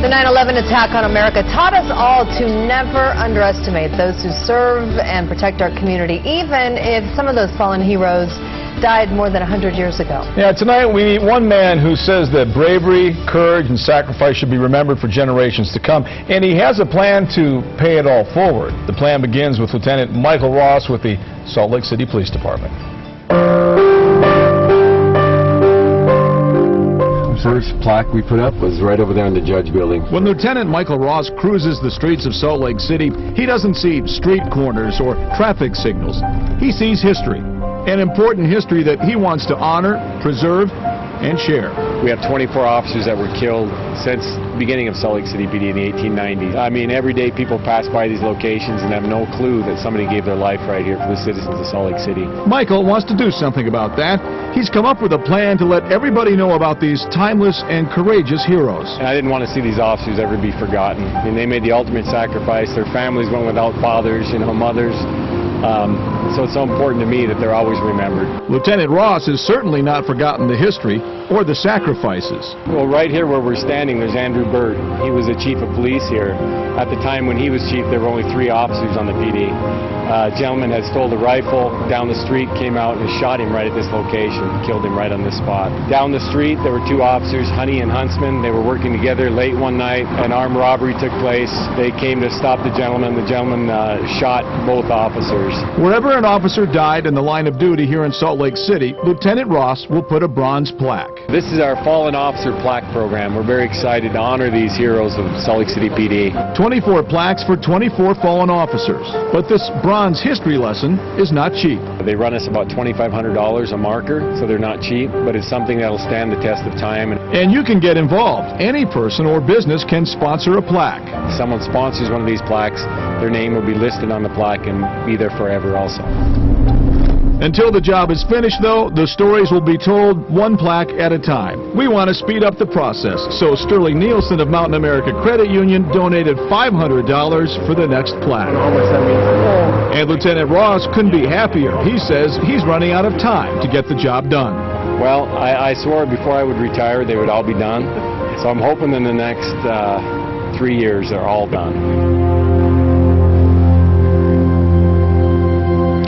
The 9/11 attack on America taught us all to never underestimate those who serve and protect our community, even if some of those fallen heroes died more than 100 years ago. Yeah, tonight we meet one man who says that bravery, courage, and sacrifice should be remembered for generations to come, and he has a plan to pay it all forward. The plan begins with Lieutenant Michael Ross with the Salt Lake City Police Department. First plaque we put up was right over there in the Judge Building. When Lieutenant Michael Ross cruises the streets of Salt Lake City, he doesn't see street corners or traffic signals. He sees history, an important history that he wants to honor, preserve, and share. We have 24 officers that were killed since the beginning of Salt Lake City PD in the 1890s. I mean, every day people pass by these locations and have no clue that somebody gave their life right here for the citizens of Salt Lake City. Michael wants to do something about that. He's come up with a plan to let everybody know about these timeless and courageous heroes. And I didn't want to see these officers ever be forgotten. I mean, they made the ultimate sacrifice. Their families went without fathers, mothers. So it's so important to me that they're always remembered. Lieutenant Ross has certainly not forgotten the history or the sacrifices. Well, right here where we're standing, there's Andrew Burt. He was the chief of police here. At the time when he was chief, there were only 3 officers on the PD. A gentleman had stole the rifle down the street, came out and shot him right at this location, killed him right on this spot. Down the street, there were 2 officers, Honey and Huntsman. They were working together late one night. An armed robbery took place. They came to stop the gentleman. The gentleman shot both officers. Wherever an officer died in the line of duty here in Salt Lake City, Lieutenant Ross will put a bronze plaque. This is our Fallen Officer Plaque program. We're very excited to honor these heroes of Salt Lake City PD. 24 plaques for 24 fallen officers. But this bronze history lesson is not cheap. They run us about $2,500 a marker, so they're not cheap, but it's something that'll stand the test of time. And you can get involved. Any person or business can sponsor a plaque. If someone sponsors one of these plaques, their name will be listed on the plaque and be there forever also. Until the job is finished, though, the stories will be told one plaque at a time. We want to speed up the process, so Sterling Nielsen of Mountain America Credit Union donated $500 for the next plaque. And Lieutenant Ross couldn't be happier. He says he's running out of time to get the job done. Well, I swore before I would retire they would all be done, so I'm hoping in the next 3 years they're all done.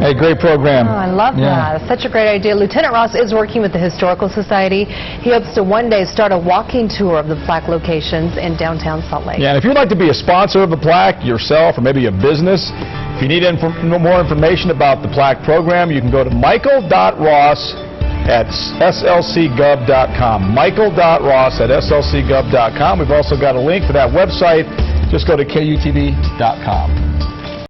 Hey, great program. Oh, I love that. It's such a great idea. Lieutenant Ross is working with the Historical Society. He hopes to one day start a walking tour of the plaque locations in downtown Salt Lake. Yeah, and if you'd like to be a sponsor of the plaque yourself or maybe a business, if you need more information about the plaque program, you can go to michael.ross at slcgov.com. Michael.ross at slcgov.com. We've also got a link for that website. Just go to KUTV.com.